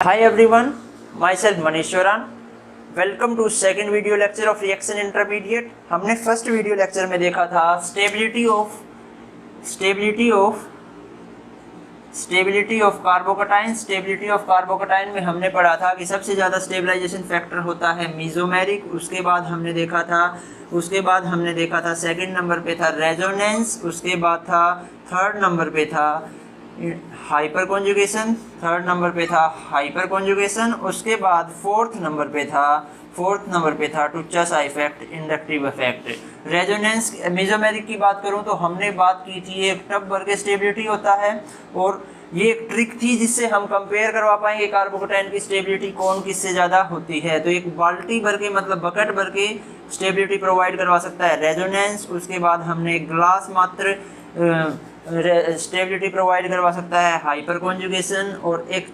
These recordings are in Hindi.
Hi everyone, myself Manish Choran. Welcome to second video lecture of reaction intermediate. हमने फर्स्ट वीडियो लेक्चर में देखा था stability of carbocation. Stability of carbocation में हमने पढ़ा था कि सबसे ज़्यादा स्टेबलाइजेशन फैक्टर होता है मीजोमेरिक। उसके बाद हमने देखा था सेकंड नंबर पे था रेजोनेंस। उसके बाद था थर्ड नंबर पे था हाइपर कॉन्जुगेशन। उसके बाद फोर्थ नंबर पे था टुच्चा effect, inductive effect. Resonance mesomeric की बात करूं तो हमने बात की थी एक टब भर के स्टेबिलिटी होता है, और ये एक ट्रिक थी जिससे हम कंपेयर करवा पाएंगे कार्बोकटाइन की स्टेबिलिटी कौन किससे ज़्यादा होती है। तो एक बाल्टी भर के मतलब बकेट भर के स्टेबिलिटी प्रोवाइड करवा सकता है रेजोनेंस। उसके बाद हमने ग्लास मात्र स्टेबिलिटी प्रोवाइड करवा सकता है हाइपर कॉन्जुगेशन, और एक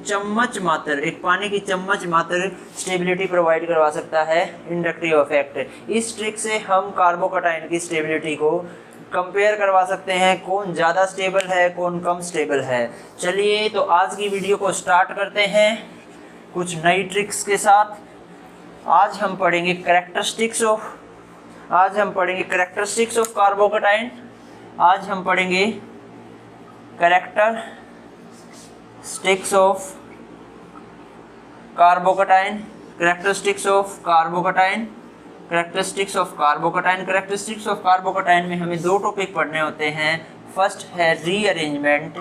पानी की चम्मच मात्र स्टेबिलिटी प्रोवाइड करवा सकता है इंडक्टिव इफेक्ट। इस ट्रिक से हम कार्बोकटाइन की स्टेबिलिटी को कंपेयर करवा सकते हैं कौन ज़्यादा स्टेबल है कौन कम स्टेबल है। चलिए तो आज की वीडियो को स्टार्ट करते हैं कुछ नई ट्रिक्स के साथ। आज हम पढ़ेंगे कैरेक्टरिस्टिक्स ऑफ कार्बोकटाइन। आज हम पढ़ेंगे characteristics of कार्बोकटाइन। Characteristics of carbocation में हमें दो टॉपिक पढ़ने होते हैं। फर्स्ट है रीअरेंजमेंट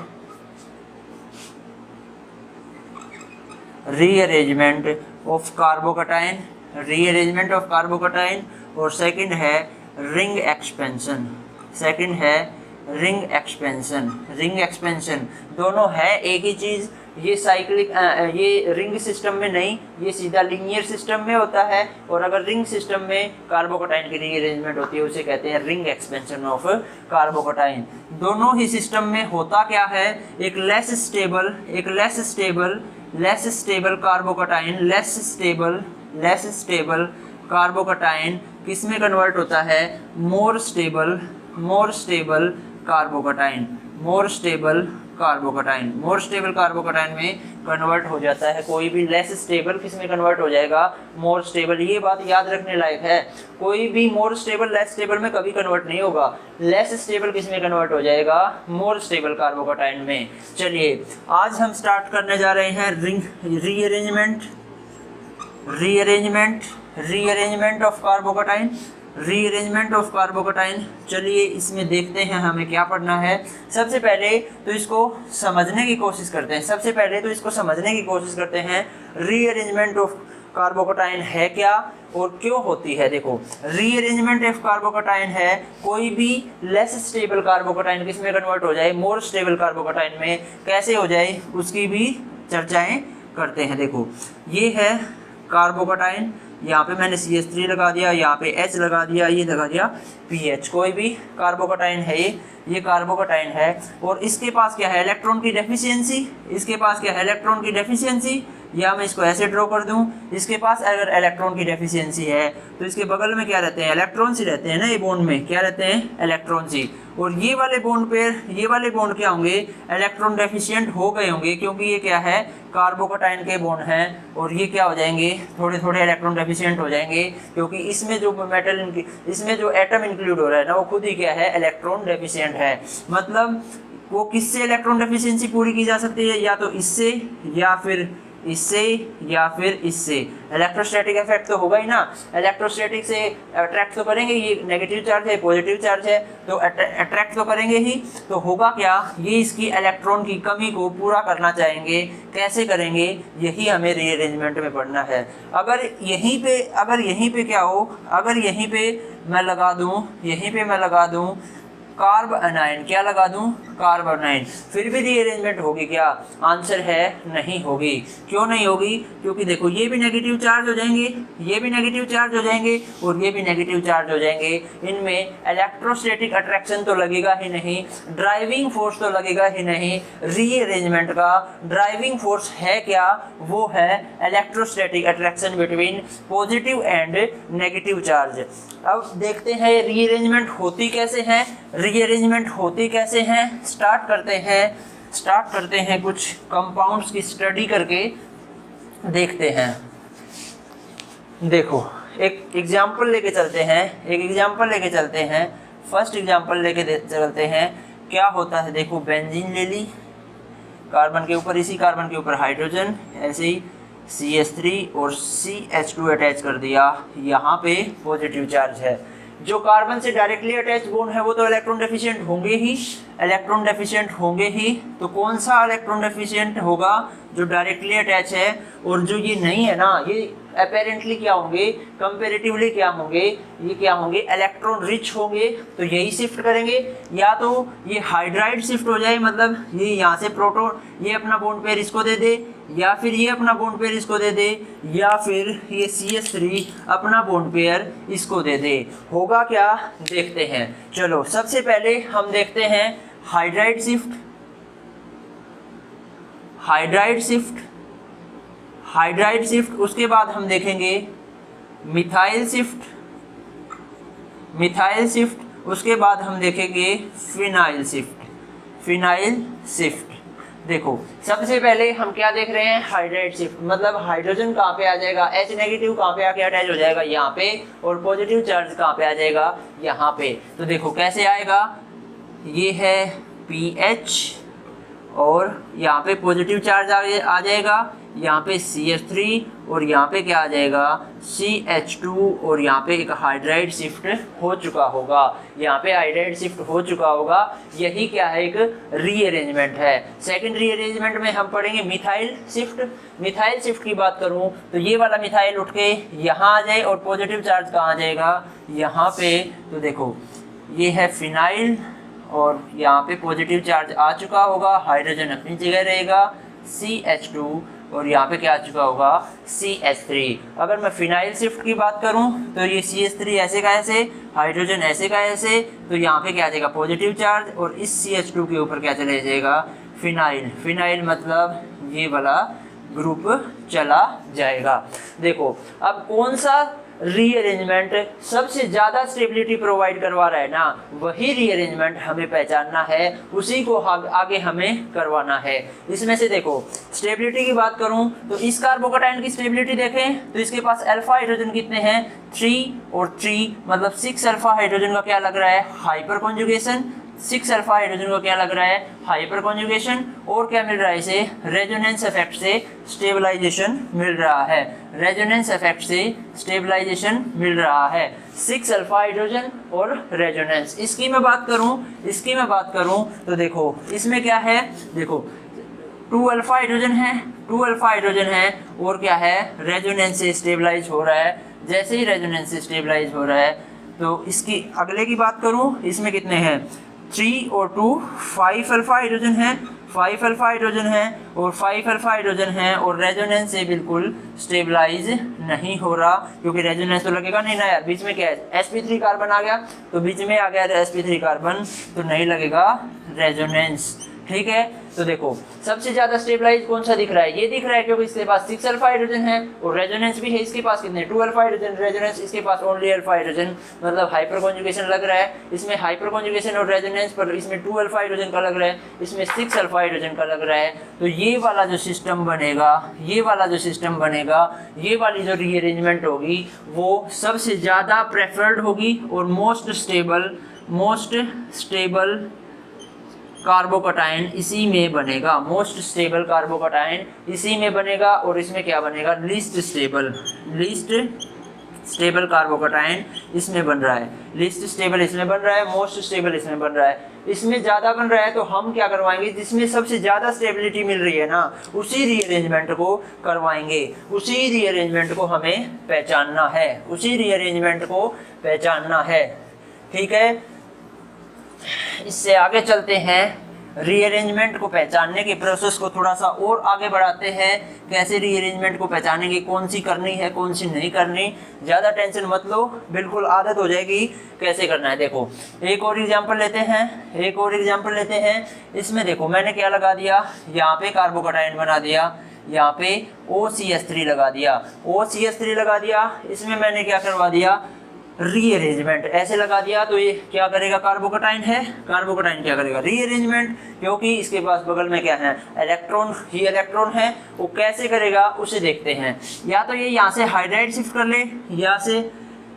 ऑफ कार्बोकटाइन, और सेकंड है रिंग एक्सपेंशन। दोनों है एक ही चीज़। ये साइक्लिक ये रिंग सिस्टम में नहीं, ये सीधा लीनियर सिस्टम में होता है। और अगर रिंग सिस्टम में कार्बोकटाइन की रीअरेंजमेंट होती है उसे कहते हैं रिंग एक्सपेंशन ऑफ कार्बोकटाइन। दोनों ही सिस्टम में होता क्या है, एक लेस स्टेबल कार्बोकटाइन किस में कन्वर्ट होता है, मोर स्टेबल कार्बोकटाइन में कन्वर्ट हो जाता है। कोई भी लेस स्टेबल किस में कन्वर्ट हो जाएगा, मोर स्टेबल। ये बात याद रखने लायक है, कोई भी मोर स्टेबल लेस स्टेबल में कभी कन्वर्ट नहीं होगा। लेस स्टेबल किस में कन्वर्ट हो जाएगा, मोर स्टेबल कार्बोकटाइन में। चलिए आज हम स्टार्ट करने जा रहे हैं रीअरेंजमेंट ऑफ कार्बोकटाइन। चलिए इसमें देखते हैं हमें क्या पढ़ना है। सबसे पहले तो इसको समझने की कोशिश करते हैं रीअरेंजमेंट ऑफ कार्बोकटाइन है क्या और क्यों होती है। देखो, रीअरेंजमेंट ऑफ कार्बोकटाइन है कोई भी लेस स्टेबल कार्बोकटाइन किस में कन्वर्ट हो जाए, मोर स्टेबल कार्बोकटाइन में कैसे हो जाए, उसकी भी चर्चाएं करते हैं। देखो ये है कार्बोकटाइन, यहाँ पे मैंने CH3 लगा दिया, यहाँ पे H लगा दिया, ये लगा दिया PH। कोई भी कार्बोकटाइन है, ये कार्बोकटाइन है, और इसके पास क्या है, इलेक्ट्रॉन की डेफिशिएंसी। या मैं इसको ऐसे ड्रॉ कर दूं, इसके पास अगर इलेक्ट्रॉन की डेफिशिएंसी है तो इसके बगल में क्या रहते हैं, इलेक्ट्रॉन्स ही रहते हैं ना। ये बॉन्ड में क्या रहते हैं, इलेक्ट्रॉन्स ही। और ये वाले बॉन्ड क्या होंगे, इलेक्ट्रॉन डेफिशिएंट हो गए होंगे, क्योंकि ये क्या है, कार्बोकटाइन के बॉन्ड हैं, और ये क्या हो जाएंगे, थोड़े इलेक्ट्रॉन डेफिशिएंट हो जाएंगे, क्योंकि इसमें जो एटम इंक्लूड हो रहा है ना, वो खुद ही क्या है, इलेक्ट्रॉन डेफिशिएंट है। मतलब वो किससे इलेक्ट्रॉन डेफिशिएंसी पूरी की जा सकती है, या तो इससे या फिर इससे। इलेक्ट्रोस्टैटिक इफेक्ट तो होगा ही ना, इलेक्ट्रोस्टैटिक से अट्रैक्ट तो करेंगे, ये नेगेटिव चार्ज है पॉजिटिव चार्ज है, तो अट्रैक्ट तो करेंगे ही। तो होगा क्या, ये इसकी इलेक्ट्रॉन की कमी को पूरा करना चाहेंगे। कैसे करेंगे, यही हमें रीअरेंजमेंट में पढ़ना है। अगर यहीं पे क्या हो, अगर यहीं पे मैं लगा दूं कार्ब अनाइन, क्या लगा दूं, कार्ब अनाइन, फिर भी रीअरेंजमेंट होगी क्या, आंसर है नहीं होगी। क्यों नहीं होगी, क्योंकि देखो ये भी नेगेटिव चार्ज हो जाएंगे, और ये भी नेगेटिव चार्ज हो जाएंगे। इनमें इलेक्ट्रोस्टैटिक अट्रैक्शन तो लगेगा ही नहीं, ड्राइविंग फोर्स तो लगेगा ही नहीं। रीअरेंजमेंट का ड्राइविंग फोर्स है क्या, वो है electrostatic attraction between positive and negative charge. अब देखते हैं रीअरेंजमेंट होती कैसे हैं। स्टार्ट करते हैं कुछ कंपाउंड्स की स्टडी करके। देखते हैं। देखो एक एग्जाम्पल लेके चलते हैं, फर्स्ट एग्जाम्पल लेके चलते हैं। क्या होता है, देखो बेंजीन ले ली, कार्बन के ऊपर, इसी कार्बन के ऊपर हाइड्रोजन, ऐसे ही CH3 और CH2 अटैच कर दिया, यहाँ पे पॉजिटिव चार्ज है। जो कार्बन से डायरेक्टली अटैच बॉन्ड है वो तो इलेक्ट्रॉन डेफिशिएंट होंगे ही, तो कौन सा इलेक्ट्रॉन डेफिशिएंट होगा, जो डायरेक्टली अटैच है। और जो ये नहीं है ना, ये अपेरेंटली क्या होंगे, कंपेरेटिवली क्या होंगे, ये क्या होंगे, इलेक्ट्रॉन रिच होंगे, तो यही शिफ्ट करेंगे। या तो ये हाइड्राइड शिफ्ट हो जाए, मतलब ये यहाँ से प्रोटॉन, ये अपना बॉन्ड पेयर इसको दे दे, या फिर ये अपना बॉन्ड पेयर इसको दे दे, या फिर ये CH3 अपना बॉन्ड पेयर इसको दे दे। होगा क्या, देखते हैं। चलो सबसे पहले हम देखते हैं हाइड्राइड शिफ्ट, उसके बाद हम देखेंगे मिथाइल शिफ्ट, उसके बाद हम देखेंगे फिनाइल शिफ्ट। देखो सबसे पहले हम क्या देख रहे हैं, हाइड्राइड शिफ्ट, मतलब हाइड्रोजन कहाँ पे आ जाएगा, H नेगेटिव कहाँ पे आके अटैच हो जाएगा, यहाँ पे, और पॉजिटिव चार्ज कहाँ पे आ जाएगा, यहाँ पे। तो देखो कैसे आएगा, ये है PH और यहाँ पे पॉजिटिव चार्ज आ जाएगा, यहाँ पे CH3 और यहाँ पे क्या आ जाएगा, CH2, और यहाँ पे एक हाइड्राइड शिफ्ट हो चुका होगा, यही क्या है, एक रीअरेंजमेंट है। सेकंड रीअरेंजमेंट में हम पढ़ेंगे मिथाइल शिफ्ट की बात करूँ तो ये वाला मिथाइल उठ के यहाँ आ जाए और पॉजिटिव चार्ज कहाँ आ जाएगा, यहाँ पे। तो देखो ये है फिनाइल और यहाँ पे पॉजिटिव चार्ज आ चुका होगा, हाइड्रोजन अपनी जगह रहेगा, CH2, और यहाँ पे क्या आ चुका होगा, CH3। अगर मैं फिनाइल शिफ्ट की बात करूँ तो ये CH3 ऐसे का ऐसे, हाइड्रोजन ऐसे का ऐसे, तो यहाँ पे क्या आ जाएगा, पॉजिटिव चार्ज, और इस CH2 के ऊपर क्या चला जाएगा, फिनाइल, मतलब ये वाला ग्रुप चला जाएगा। देखो अब कौन सा रीअरेंजमेंट सबसे ज़्यादा स्टेबिलिटी प्रोवाइड करवा रहा है ना, वही रीअरेंजमेंट हमें पहचानना है, उसी को आगे हमें करवाना है। इसमें से देखो स्टेबिलिटी की बात करूं तो इस कार्बोकैटायन की स्टेबिलिटी देखें तो इसके पास अल्फा हाइड्रोजन कितने हैं, 3 और 3, मतलब 6 अल्फा हाइड्रोजन का क्या लग रहा है, हाइपर कॉन्जुगेशन। 6 अल्फा हाइड्रोजन को क्या लग रहा है, हाइपर कॉन्जुगेशन। और क्या मिल रहा है इसे, रेजोनेंस इफेक्ट से स्टेबलाइजेशन मिल रहा है, 6 अल्फा हाइड्रोजन और रेजोनेंस। इसकी मैं बात करूं तो देखो इसमें क्या है, देखो 2 अल्फा हाइड्रोजन है और क्या है, रेजोनेंस से स्टेबलाइज हो रहा है। जैसे ही रेजोनेंस से स्टेबलाइज हो रहा है तो इसकी अगले की बात करूं, इसमें कितने हैं, 3 और 2 5 अल्फा हाइड्रोजन है, और 5 अल्फा हाइड्रोजन है, और रेजोनेंस से बिल्कुल स्टेबलाइज नहीं हो रहा, क्योंकि रेजोनेंस तो लगेगा नहीं ना यार, बीच में क्या है, sp3 कार्बन आ गया, तो बीच में आ गया sp3 कार्बन, तो नहीं लगेगा रेजोनेंस। ठीक है, तो देखो सबसे ज्यादा स्टेबलाइज कौन सा दिख रहा है, ये दिख रहा है, क्योंकि इसके पास 6 अल्फा हाइड्रोजन है और रेजोनेंस भी है इसके पास कितने, 2 अल्फा हाइड्रोजन, रेजोनेंस इसके पास ओनली अल्फा हाइड्रोजन, मतलब हाइपर कॉन्जुगेशन लग रहा है इसमें, हाइपर कॉन्जुगेशन और रेजोनेंस पर इसमें 2 अल्फा हाइड्रोजन का लग रहा है, इसमें 6 अल्फा हाइड्रोजन का लग रहा है। तो ये वाला जो सिस्टम बनेगा, ये वाली जो रीअरेंजमेंट होगी वो सबसे ज्यादा प्रेफर्ड होगी और मोस्ट स्टेबल कार्बोकैटायन इसी में बनेगा, और इसमें क्या बनेगा, लीस्ट स्टेबल कार्बोकैटायन इसमें बन रहा है, लीस्ट स्टेबल इसमें बन रहा है, मोस्ट स्टेबल इसमें बन रहा है। इसमें ज़्यादा बन रहा है तो हम क्या करवाएंगे, जिसमें सबसे ज़्यादा स्टेबिलिटी मिल रही है ना, उसी रीअरेंजमेंट को करवाएंगे, उसी रीअरेंजमेंट को हमें पहचानना है, ठीक है। इससे आगे चलते हैं, रीअरेंजमेंट को पहचानने के प्रोसेस को थोड़ा सा और आगे बढ़ाते हैं। कैसे रीअरेंजमेंट को पहचानेंगे, कौन सी करनी है कौन सी नहीं करनी, ज़्यादा टेंशन मत लो, बिल्कुल आदत हो जाएगी कैसे करना है। देखो एक और एग्जांपल लेते हैं, इसमें देखो मैंने क्या लगा दिया, यहाँ पे कार्बोकैटायन बना दिया, यहाँ पे OCH3 लगा दिया, इसमें मैंने क्या करवा दिया, रीअरेंजमेंट ऐसे लगा दिया तो ये क्या करेगा, कार्बोकटाइन है, कार्बोकटाइन क्या करेगा, रीअरेंजमेंट, क्योंकि इसके पास बगल में क्या है, इलेक्ट्रॉन ही इलेक्ट्रॉन है। वो कैसे करेगा उसे देखते हैं। या तो ये यहाँ से हाइड्राइड शिफ्ट कर ले,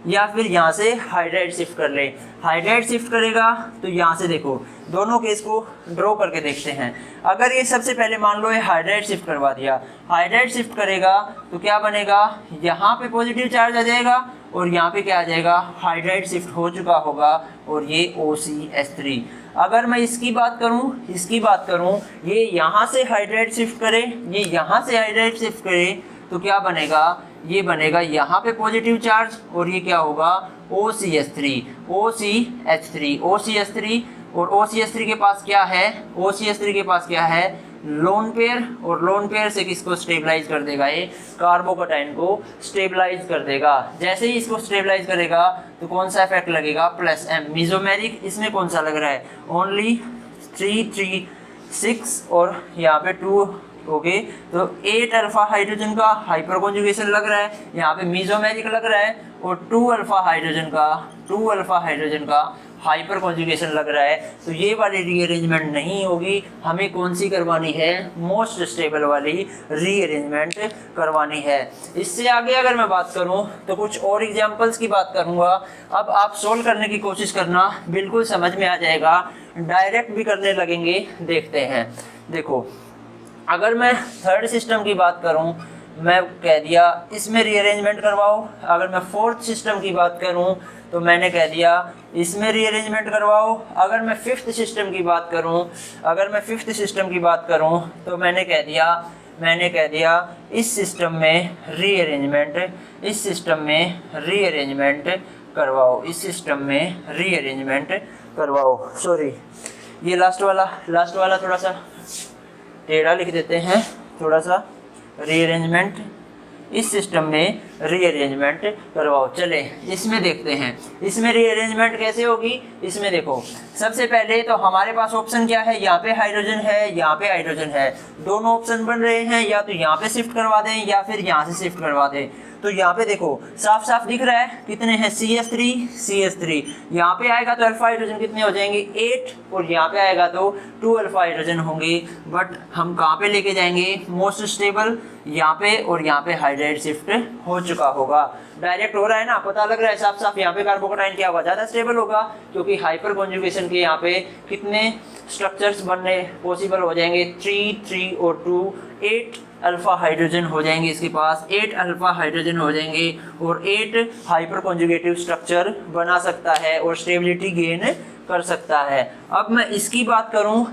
या फिर यहाँ से हाइड्राइड शिफ्ट कर ले। हाइड्राइड शिफ्ट करेगा तो यहाँ से देखो दोनों केस को ड्रॉ करके देखते हैं। अगर ये सबसे पहले मान लो ये हाइड्राइड शिफ्ट करवा दिया, हाइड्राइड शिफ्ट करेगा तो क्या बनेगा, यहाँ पे पॉजिटिव चार्ज आ जाएगा और यहाँ पे क्या आ जाएगा, हाइड्राइड शिफ्ट हो चुका होगा और ये OCH3। अगर मैं इसकी बात करूँ, ये यहाँ से हाइड्राइड शिफ्ट करे, ये यहाँ से हाइड्राइड शिफ्ट करे तो क्या बनेगा, ये बनेगा यहाँ पे पॉजिटिव चार्ज और ये क्या होगा, OCH3। और OCH3 के पास क्या है, OCH3 के पास क्या है, लोन पेयर, और लोन पेयर से किसको स्टेबलाइज कर देगा, ये कार्बोकटाइन को स्टेबलाइज कर देगा। जैसे ही इसको स्टेबलाइज करेगा तो कौन सा इफेक्ट लगेगा, +M मीजोमेरिक। इसमें कौन सा लग रहा है, ओनली 3 3 6 और यहाँ पे 2, ओके। तो 8 अल्फा हाइड्रोजन का हाइपर कॉन्जुगेशन लग रहा है, यहाँ पे मीजोमेरिक लग रहा है, और 2 अल्फा हाइड्रोजन का हाइपर कॉन्जुगेशन लग रहा है। तो ये वाली रीअरेंजमेंट नहीं होगी, हमें कौन सी करवानी है, मोस्ट स्टेबल वाली रीअरेंजमेंट करवानी है। इससे आगे अगर मैं बात करूं तो कुछ और एग्जांपल्स की बात करूंगा। अब आप सोल्व करने की कोशिश करना, बिल्कुल समझ में आ जाएगा, डायरेक्ट भी करने लगेंगे, देखते हैं। देखो अगर मैं थर्ड सिस्टम की बात करूं, मैं कह दिया इसमें रीअरेंजमेंट करवाओ। अगर मैं फोर्थ सिस्टम की बात करूं तो मैंने कह दिया इसमें रीअरेंजमेंट करवाओ। अगर मैं फिफ्थ सिस्टम की बात करूं, तो मैंने कह दिया इस सिस्टम में रीअरेंजमेंट करवाओ। सॉरी, ये लास्ट वाला थोड़ा सा टेढ़ा लिख देते हैं, थोड़ा सा, रीअरेंजमेंट, इस सिस्टम में रीअरेंजमेंट करवाओ। चले इसमें देखते हैं, इसमें रीअरेंजमेंट कैसे होगी। इसमें देखो सबसे पहले तो हमारे पास ऑप्शन क्या है, यहाँ पे हाइड्रोजन है, यहाँ पे हाइड्रोजन है, दोनों ऑप्शन बन रहे हैं, या तो यहाँ पे शिफ्ट करवा दें या फिर यहाँ से शिफ्ट करवा दें। तो यहाँ पे देखो साफ साफ दिख रहा है कितने हैं, CH3। यहाँ पे आएगा तो अल्फा हाइड्रोजन कितने हो जाएंगे, 8, और यहाँ पे आएगा तो 2 अल्फा हाइड्रोजन होंगे। बट हम कहाँ पे लेके जाएंगे, मोस्ट स्टेबल यहाँ पे, और यहाँ पे हाइड्राइड शिफ्ट हो चुका होगा। डायरेक्ट हो रहा है ना, पता लग रहा है साफ साफ। यहाँ पे कार्बोकटाइन क्या होगा, ज़्यादा स्टेबल होगा, क्योंकि हाइपर कॉन्जुगेशन के यहाँ पे कितने स्ट्रक्चर्स बनने पॉसिबल हो जाएंगे, 3 और 2, 8 अल्फा हाइड्रोजन हो जाएंगे इसके पास, 8 अल्फा हाइड्रोजन हो जाएंगे, और 8 हाइपर कॉन्जुगेटिव स्ट्रक्चर बना सकता है और स्टेबिलिटी गेन कर सकता है। अब मैं इसकी बात करूं,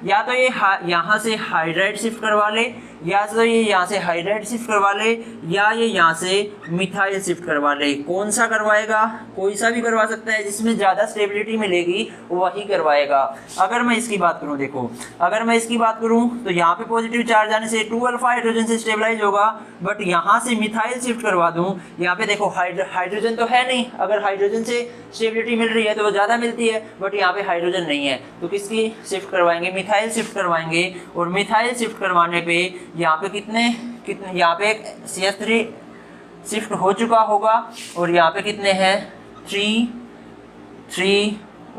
या तो ये यहाँ से हाइड्राइड शिफ्ट करवा ले, या तो ये यहाँ से हाइड्राइड शिफ्ट करवा ले, या ये यहाँ से मिथाइल शिफ्ट करवा ले। कौन सा करवाएगा, कोई सा भी करवा सकता है, जिसमें ज़्यादा स्टेबिलिटी मिलेगी वही करवाएगा। अगर मैं इसकी बात करूँ, देखो अगर मैं इसकी बात करूँ तो यहाँ पे पॉजिटिव चार्ज आने से 2 अल्फा हाइड्रोजन से स्टेबलाइज होगा, बट यहाँ से मिथाइल शिफ्ट करवा दूँ, यहाँ पे देखो हाइड्रोजन तो है नहीं, अगर हाइड्रोजन से स्टेबिलिटी मिल रही है तो वो ज़्यादा मिलती है, बट यहाँ पे हाइड्रोजन नहीं है, तो किसकी शिफ्ट करवाएंगे, मिथाइल शिफ्ट करवाएंगे। और मिथाइल शिफ्ट करवाने पे यहाँ पे कितने यहाँ पे CH3 शिफ्ट हो चुका होगा, और यहाँ पे कितने हैं, 3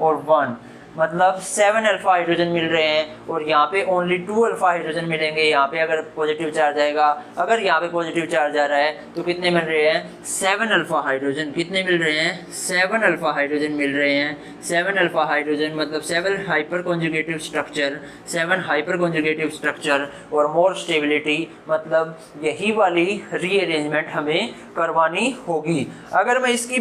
और 1, मतलब 7 अल्फा हाइड्रोजन मिल रहे हैं, और यहाँ पे ओनली 2 अल्फा हाइड्रोजन मिलेंगे। यहाँ पे अगर पॉजिटिव चार्ज आएगा, अगर यहाँ पे पॉजिटिव चार्ज आ रहा है तो कितने मिल रहे हैं, 7 अल्फा हाइड्रोजन। कितने मिल रहे हैं, 7 अल्फा हाइड्रोजन मिल रहे हैं। 7 अल्फा हाइड्रोजन मतलब 7 हाइपर कॉन्जुगेटिव स्ट्रक्चर और मोर स्टेबिलिटी, मतलब यही वाली रीअरेंजमेंट हमें करवानी होगी। अगर मैं इसकी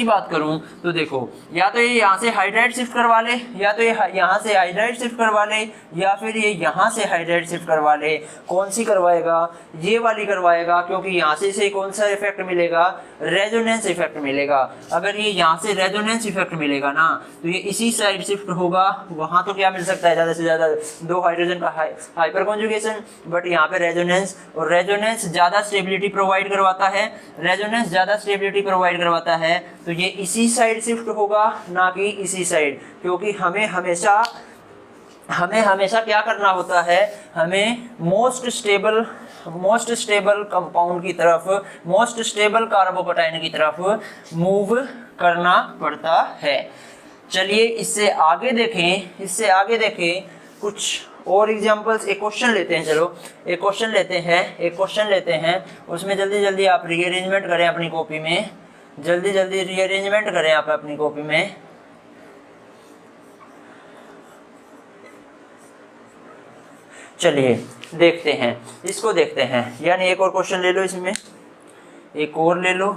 बात करूं तो देखो, या तो ये यहाँ से हाइड्राइड शिफ्ट करवा ले, या तो ये यहाँ से हाइड्राइड शिफ्ट करवा ले, या फिर ये यहाँ से हाइड्राइड शिफ्ट करवा ले। कौन सी करवाएगा, ये वाली करवाएगा, क्योंकि यहाँ से कौन सा इफेक्ट मिलेगा, रेजोनेंस इफेक्ट मिलेगा। अगर ये यहाँ से रेजोनेंस इफेक्ट मिलेगा ना, तो ये इसी साइड शिफ्ट होगा। वहाँ तो क्या मिल सकता है, ज़्यादा से ज़्यादा 2 हाइड्रोजन का हाइपर कॉन्जुगेशन, बट यहाँ पे रेजोनेंस, और रेजोनेंस ज़्यादा स्टेबिलिटी प्रोवाइड करवाता है, तो ये इसी साइड शिफ्ट होगा, ना कि इसी साइड, क्योंकि हमें हमेशा हमें हमेशा क्या करना होता है, हमें मोस्ट स्टेबल कंपाउंड की तरफ, मोस्ट स्टेबल कार्बोकटाइन की तरफ मूव करना पड़ता है। चलिए इससे आगे देखें कुछ और एग्जांपल्स। एक क्वेश्चन लेते हैं, चलो एक क्वेश्चन लेते हैं, उसमें जल्दी जल्दी आप रीअरेंजमेंट करें अपनी कॉपी में, जल्दी रीअरेंजमेंट करें आप अपनी कॉपी में। चलिए देखते हैं, इसको देखते हैं, यानी एक और क्वेश्चन ले लो, इसमें एक और ले लो।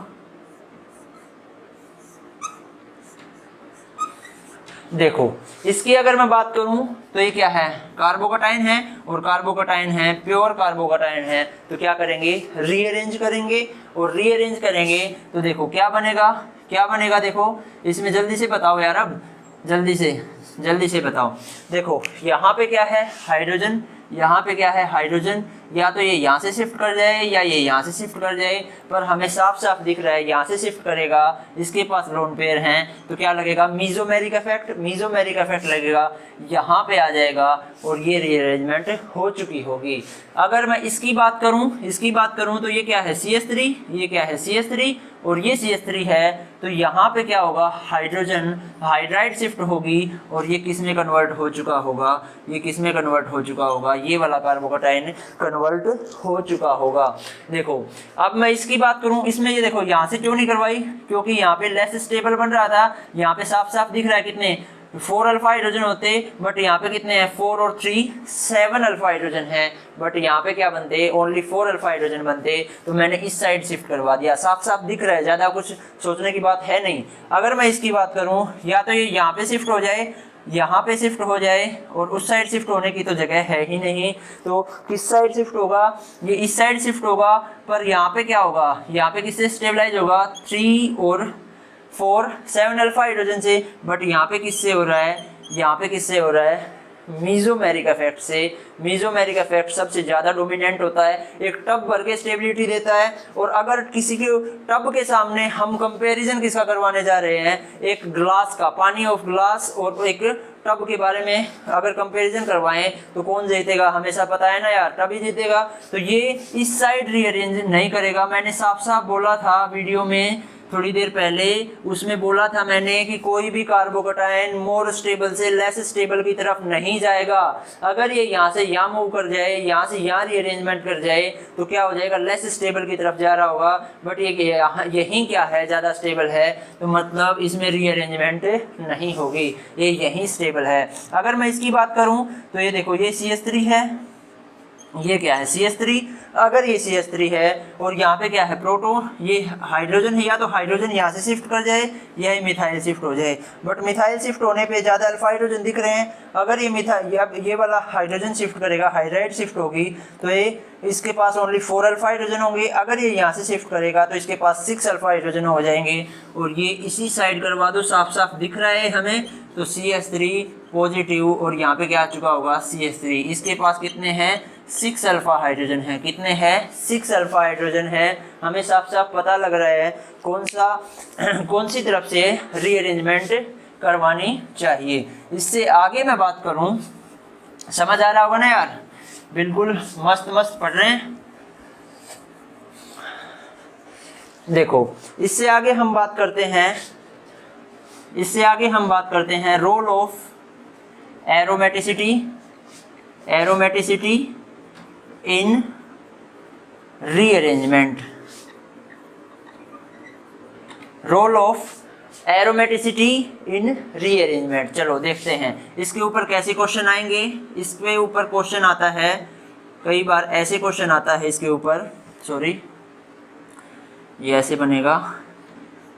देखो इसकी अगर मैं बात करूं तो ये क्या है, कार्बोकटाइन है, और कार्बोकटाइन है, प्योर कार्बोकटाइन है। तो क्या करेंगे, रीअरेंज करेंगे, और रीअरेंज करेंगे तो देखो क्या बनेगा, देखो इसमें जल्दी से बताओ यार, अब जल्दी से बताओ। देखो यहाँ पे क्या है, हाइड्रोजन, यहाँ पे क्या है, हाइड्रोजन, या तो ये यहाँ से शिफ्ट कर जाए या ये यहाँ से शिफ्ट कर जाए, पर हमें साफ साफ दिख रहा है यहाँ से शिफ्ट करेगा, इसके पास लोन पेयर हैं, तो क्या लगेगा, मीजोमेरिक इफेक्ट लगेगा, यहाँ पे आ जाएगा, और ये रीअरेंजमेंट हो चुकी होगी। अगर मैं इसकी बात करूँ तो ये क्या है, CH3, ये क्या है, CH3, और ये CH3 है, तो यहाँ पे क्या होगा, हाइड्रोजन हाइड्राइड शिफ्ट होगी, और ये किस में कन्वर्ट हो चुका होगा, ये वाला कार्बोकटाइन कन्वर्ट हो चुका होगा। देखो अब मैं इसकी बात करूं, इसमें ये देखो यहाँ से क्यों नहीं करवाई, क्योंकि यहाँ पे लेस स्टेबल बन रहा था, यहाँ पे साफ साफ दिख रहा है कितने 4 अल्फा हाइड्रोजन होते, बट यहाँ पे कितने हैं, 4 और 3 7 अल्फा हाइड्रोजन है, बट यहाँ पे क्या बनते, ओनली 4 अल्फा हाइड्रोजन बनते, तो मैंने इस साइड शिफ्ट करवा दिया। साफ साफ दिख रहा है, ज़्यादा कुछ सोचने की बात है नहीं। अगर मैं इसकी बात करूँ, या तो ये यहाँ पे शिफ्ट हो जाए, यहाँ पे शिफ्ट हो जाए, और उस साइड शिफ्ट होने की तो जगह है ही नहीं, तो किस साइड शिफ्ट होगा, ये इस साइड शिफ्ट होगा, पर यहाँ पे क्या होगा, यहाँ पे किससे स्टेबलाइज होगा, 3 और 4 7 अल्फा हाइड्रोजन से, बट यहाँ पे किससे हो रहा है, मीजोमेरिक इफेक्ट से। मीजोमेरिक इफेक्ट सबसे ज़्यादा डोमिनेंट होता है, एक टब भर के स्टेबिलिटी देता है, और अगर किसी के टब के सामने हम कंपैरिजन किसका करवाने जा रहे हैं, एक ग्लास का, पानी ऑफ ग्लास और एक टब के बारे में अगर कंपैरिजन करवाएं तो कौन जीतेगा, हमेशा पता है ना यार, टब ही जीतेगा। तो ये इस साइड रीअरेंज नहीं करेगा, मैंने साफ साफ बोला था वीडियो में थोड़ी देर पहले, उसमें बोला था मैंने कि कोई भी कार्बोकटाइन मोर स्टेबल से लेस स्टेबल की तरफ नहीं जाएगा। अगर ये यहाँ से यहाँ मूव कर जाए, यहाँ से यहाँ रीअरेंजमेंट कर जाए, तो क्या हो जाएगा, लेस स्टेबल की तरफ जा रहा होगा, बट ये यहीं क्या है, ज़्यादा स्टेबल है, तो मतलब इसमें रीअरेंजमेंट नहीं होगी, ये यहीं स्टेबल है। अगर मैं इसकी बात करूँ तो ये देखो, ये CH3 है, ये क्या है, CH3, अगर ये CH3 है और यहाँ पे क्या है, प्रोटॉन, ये हाइड्रोजन है, या तो हाइड्रोजन यहाँ से शिफ्ट कर जाए या ये मिथाइल शिफ्ट हो जाए, बट मिथाइल शिफ्ट होने पे ज़्यादा अल्फा हाइड्रोजन दिख रहे हैं। अगर ये वाला हाइड्रोजन शिफ्ट करेगा, हाइड्राइड शिफ्ट होगी, तो ये इसके पास ओनली 4 अल्फा हाइड्रोजन होंगे। अगर ये यहाँ से शिफ्ट करेगा तो इसके पास 6 अल्फा हाइड्रोजन हो जाएंगे, और ये इसी साइड करवा दो, साफ साफ दिख रहा है हमें, तो CH3 पॉजिटिव, और यहाँ पे क्या आ चुका होगा, CH3, इसके पास कितने हैं, 6 अल्फा हाइड्रोजन है, कितने हैं, 6 अल्फा हाइड्रोजन है। हमें साफ साफ पता लग रहा है कौन सी तरफ से रीअरेंजमेंट करवानी चाहिए। इससे आगे मैं बात करूं, समझ आ रहा होगा ना यार, बिल्कुल मस्त पढ़ रहे हैं। देखो इससे आगे हम बात करते हैं role of aromaticity in rearrangement. Role of aromaticity in rearrangement, चलो देखते हैं इसके ऊपर कैसे क्वेश्चन आएंगे। इसके ऊपर क्वेश्चन आता है, कई बार ऐसे क्वेश्चन आता है इसके ऊपर, सॉरी, ये ऐसे बनेगा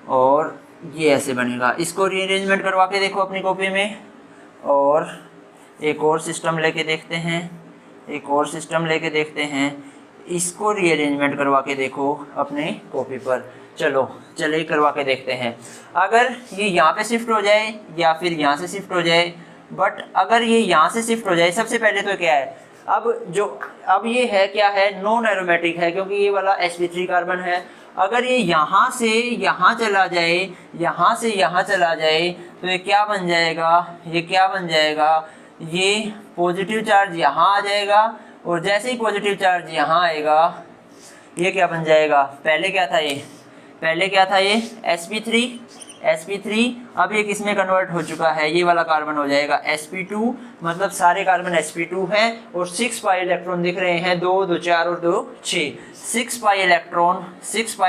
और ये ऐसे बनेगा। इसको रीअरेंजमेंट करवा के देखो अपनी कॉपी में, और एक और सिस्टम लेके देखते हैं, इसको रीअरेंजमेंट करवा के देखो अपने कॉपी पर। चलिए करवा के देखते हैं। अगर ये यहाँ पे शिफ्ट हो जाए या फिर यहाँ से शिफ्ट हो जाए, बट अगर ये यहाँ से शिफ्ट हो जाए, सबसे पहले तो क्या है, अब ये है क्या है, नॉन एरोमेटिक है, क्योंकि ये वाला sp3 कार्बन है। अगर ये यहाँ से यहाँ चला जाए, यहाँ से यहाँ चला जाए, तो ये क्या बन जाएगा, ये पॉजिटिव चार्ज यहाँ आ जाएगा, और जैसे ही पॉजिटिव चार्ज यहाँ आएगा ये क्या बन जाएगा, पहले क्या था ये sp3, अब ये किस में कन्वर्ट हो चुका है, ये वाला कार्बन हो जाएगा sp2, मतलब सारे कार्बन sp2 हैं, और 6 पाई इलेक्ट्रॉन दिख रहे हैं, 2 2 4 और 2 6, 6 पाई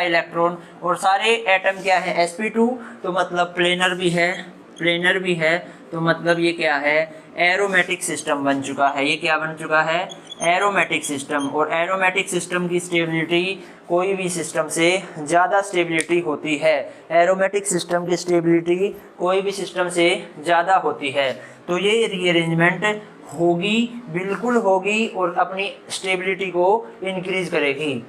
इलेक्ट्रॉन, और सारे एटम क्या है sp2, तो मतलब प्लेनर भी है, तो मतलब ये क्या है, एरोमेटिक सिस्टम बन चुका है। ये क्या बन चुका है, एरोमेटिक सिस्टम। और एरोमेटिक सिस्टम की स्टेबिलिटी कोई भी सिस्टम से ज़्यादा स्टेबिलिटी होती है, एरोमेटिक सिस्टम की स्टेबिलिटी कोई भी सिस्टम से ज़्यादा होती है। तो ये रीअरेंजमेंट होगी, बिल्कुल होगी, और अपनी स्टेबिलिटी को इंक्रीज करेगी।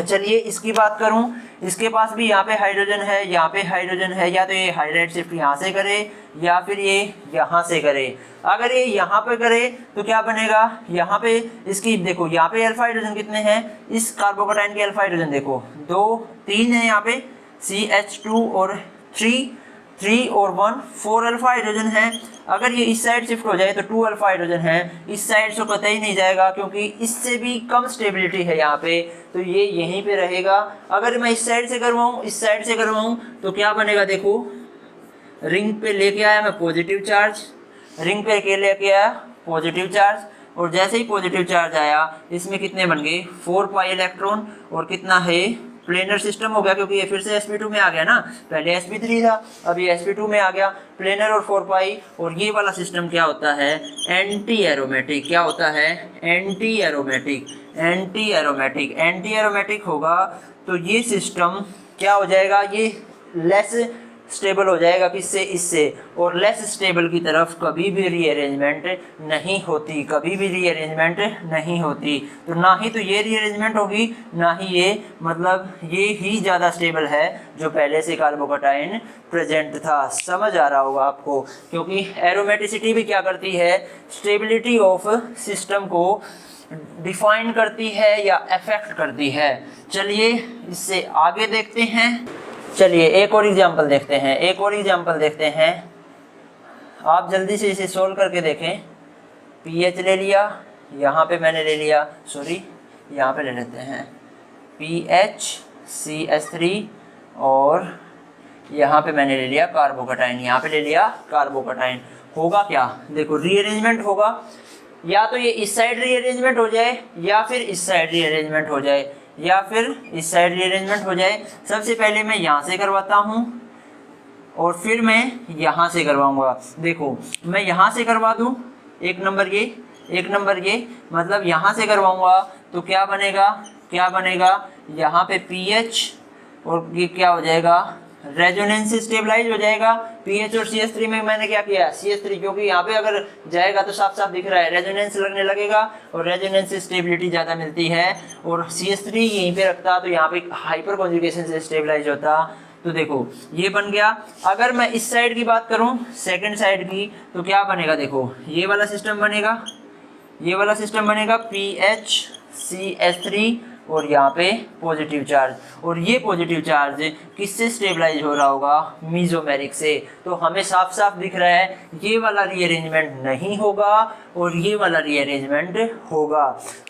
चलिए इसकी बात करूं, इसके पास भी यहाँ पे हाइड्रोजन है, यहाँ पे हाइड्रोजन है, या तो ये हाइड्राइड शिफ्ट यहाँ से करे या फिर ये यहाँ से करे। अगर ये यहाँ पे करे तो क्या बनेगा, यहाँ पे इसकी देखो, यहाँ पे अल्फा हाइड्रोजन कितने हैं, इस कार्बोकेटाइन के अल्फा हाइड्रोजन देखो 2 3 है, यहाँ पे CH2 और 3 और 1 4 अल्फा हाइड्रोजन है। अगर ये इस साइड शिफ्ट हो जाए तो 2 अल्फा हाइड्रोजन है, इस साइड से कतई नहीं जाएगा क्योंकि इससे भी कम स्टेबिलिटी है यहाँ पे, तो ये यहीं पे रहेगा। अगर मैं इस साइड से करवाऊँ तो क्या बनेगा, देखो रिंग पे लेके आया मैं पॉजिटिव चार्ज, और जैसे ही पॉजिटिव चार्ज आया इसमें कितने बन गए 4 पाई इलेक्ट्रॉन, और कितना है प्लेनर सिस्टम हो गया, क्योंकि ये फिर से sp2 में आ गया ना, पहले sp3 था, अब ये sp2 में आ गया, प्लेनर और 4 पाई। और ये वाला सिस्टम क्या होता है, एंटी एरोमेटिक। क्या होता है, एंटी एरोमेटिक होगा। तो ये सिस्टम क्या हो जाएगा, ये लेस स्टेबल हो जाएगा, किससे, इससे, और लेस स्टेबल की तरफ कभी भी रीअरेंजमेंट नहीं होती। तो ना ही तो ये रीअरेंजमेंट होगी, ना ही ये, मतलब ये ही ज़्यादा स्टेबल है जो पहले से कार्बोकेटाइन प्रेजेंट था। समझ आ रहा होगा आपको, क्योंकि एरोमेटिसिटी भी क्या करती है, स्टेबिलिटी ऑफ सिस्टम को डिफाइन करती है या अफेक्ट करती है। चलिए इससे आगे देखते हैं। चलिए एक और एग्जांपल देखते हैं। आप जल्दी से इसे सोल्व करके देखें। pH ले लिया, यहाँ पे मैंने ले लिया, यहाँ पे ले लेते हैं pH CH3, और यहाँ पे मैंने ले लिया कार्बोकेटाइन, होगा क्या, देखो रीअरेंजमेंट होगा, या तो ये इस साइड रीअरेंजमेंट हो जाए, या फिर इस साइड रीअरेंजमेंट हो जाए, सबसे पहले मैं यहाँ से करवाता हूँ और फिर मैं यहाँ से करवाऊँगा। देखो मैं यहाँ से करवा दूँ, एक नंबर ये, मतलब यहाँ से करवाऊँगा तो क्या बनेगा, यहाँ पे pH, और ये क्या हो जाएगा, रेजोनेंस से स्टेबलाइज हो जाएगा। pH और CH3 में मैंने क्या किया, CH3, क्योंकि यहाँ पे अगर जाएगा तो साफ साफ दिख रहा है रेजोनेंस लगने लगेगा, और रेजोनेंस से स्टेबिलिटी ज़्यादा मिलती है, और CH3 यहीं पे रखता तो यहाँ पे हाइपर कॉन्जुगेशन से स्टेबलाइज होता। तो देखो ये बन गया। अगर मैं इस साइड की बात करूँ, सेकेंड साइड की, तो क्या बनेगा, देखो ये वाला सिस्टम बनेगा pH CH3, और यहाँ पे पॉजिटिव चार्ज, और ये पॉजिटिव चार्ज किससे स्टेबलाइज हो रहा होगा, मीजोमेरिक से। तो हमें साफ साफ दिख रहा है ये वाला रीअरेंजमेंट नहीं होगा और ये वाला रीअरेंजमेंट होगा।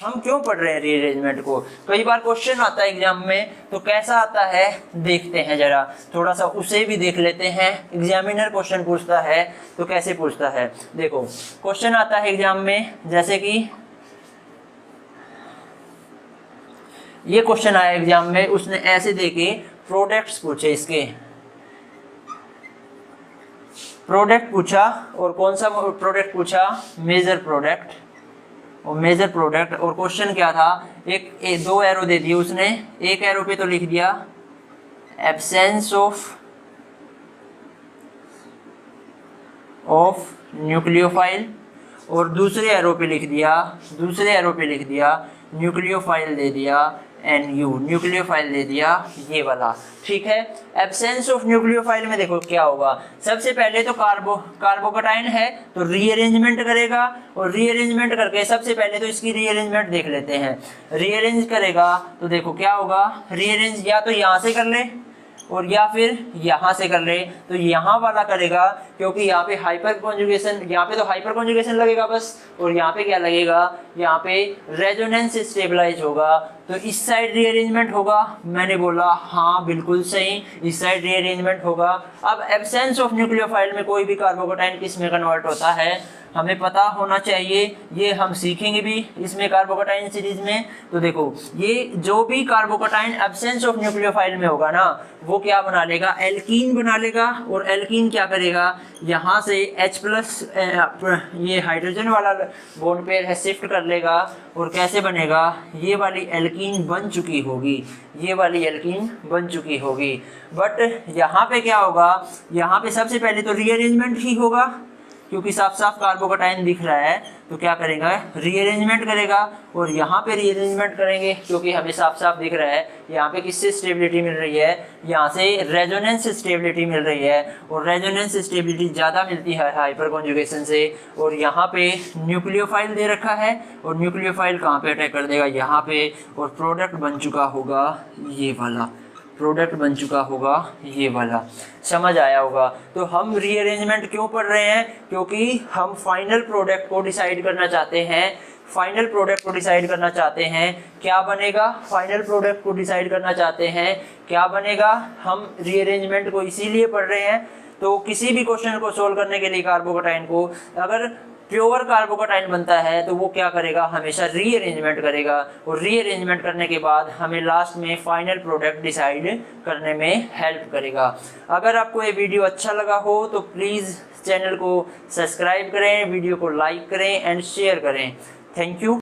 हम क्यों पढ़ रहे हैं रीअरेंजमेंट को, कई बार क्वेश्चन आता है एग्जाम में, तो कैसा आता है देखते हैं जरा, थोड़ा सा उसे भी देख लेते हैं। एग्जामिनर क्वेश्चन पूछता है तो कैसे पूछता है, देखो क्वेश्चन आता है एग्जाम में, जैसे कि ये क्वेश्चन आया एग्जाम में, उसने ऐसे देके प्रोडक्ट्स पूछे, इसके प्रोडक्ट पूछा, और कौन सा प्रोडक्ट पूछा, मेजर प्रोडक्ट, और क्वेश्चन क्या था, दो एरो दे दिए उसने, एक एरो पे तो लिख दिया एब्सेंस ऑफ न्यूक्लियोफाइल, और दूसरे एरो पे लिख दिया न्यूक्लियोफाइल दे दिया NU, न्यूक्लियोफाइल दे दिया ये वाला, ठीक है। एब्सेंस ऑफ न्यूक्लियोफाइल में देखो क्या होगा, सबसे पहले तो कार्बोकेटाइन है तो रीअरेंजमेंट करेगा, और रीअरेंजमेंट करके सबसे पहले तो इसकी रीअरेंजमेंट देख लेते हैं। रीअरेंज करेगा तो देखो क्या होगा, रीअरेंज या तो यहाँ से कर ले, और या फिर यहाँ से कर ले, तो यहाँ वाला करेगा क्योंकि यहाँ पे हाइपर कॉन्जुगेशन, यहाँ पे तो हाइपर कॉन्जुगेशन लगेगा बस, और यहाँ पे क्या लगेगा, यहाँ पे रेजोनेंस स्टेबलाइज होगा, तो इस साइड रीअरेंजमेंट होगा। मैंने बोला हाँ बिल्कुल सही, इस साइड रीअरेंजमेंट होगा। अब एब्सेंस ऑफ न्यूक्लियोफाइल में कोई भी कार्बोकेटाइन किस में कन्वर्ट होता है हमें पता होना चाहिए, ये हम सीखेंगे भी इसमें कार्बोकेटाइन सीरीज में। तो देखो ये जो भी कार्बोकेटाइन एब्सेंस ऑफ न्यूक्लियोफाइल में होगा ना, वो क्या बना लेगा, एल्कीन बना लेगा, और एल्कीन क्या करेगा, यहाँ से H+ ये हाइड्रोजन वाला बॉन्ड पेयर है शिफ्ट कर लेगा, और कैसे बनेगा, ये वाली एल्कीन बन चुकी होगी, ये वाली एल्कीन बन चुकी होगी। बट यहाँ पे क्या होगा, यहाँ पे सबसे पहले तो रीअरेंजमेंट ही होगा, क्योंकि साफ साफ कार्बोकेटाइन दिख रहा है, तो क्या करेगा, रीअरेंजमेंट करेगा, और यहाँ पे रीअरेंजमेंट करेंगे क्योंकि हमें साफ साफ दिख रहा है यहाँ पे किससे स्टेबिलिटी मिल रही है, यहाँ से रेजोनेंस स्टेबिलिटी मिल रही है, और रेजोनेंस स्टेबिलिटी ज़्यादा मिलती है हाइपर कॉन्जुगेशन से। और यहाँ पे न्यूक्लियोफाइल दे रखा है, और न्यूक्लियोफाइल कहाँ पे अटैक कर देगा, यहाँ पे, और प्रोडक्ट बन चुका होगा ये वाला, प्रोडक्ट बन चुका होगा ये वाला, समझ आया होगा। तो हम रीअरेंजमेंट क्यों पढ़ रहे हैं, क्योंकि हम फाइनल प्रोडक्ट को डिसाइड करना चाहते हैं, फाइनल प्रोडक्ट को डिसाइड करना चाहते हैं क्या बनेगा, फाइनल प्रोडक्ट को डिसाइड करना चाहते हैं क्या बनेगा। हम रीअरेंजमेंट को इसीलिए पढ़ रहे हैं। तो किसी भी क्वेश्चन को सोल्व करने के लिए कार्बोकेटाइन को, अगर प्योर कार्बोकेटाइन बनता है तो वो क्या करेगा, हमेशा रीअरेंजमेंट करेगा, और रीअरेंजमेंट करने के बाद हमें लास्ट में फाइनल प्रोडक्ट डिसाइड करने में हेल्प करेगा। अगर आपको ये वीडियो अच्छा लगा हो तो प्लीज़ चैनल को सब्सक्राइब करें, वीडियो को लाइक करें एंड शेयर करें। Thank you.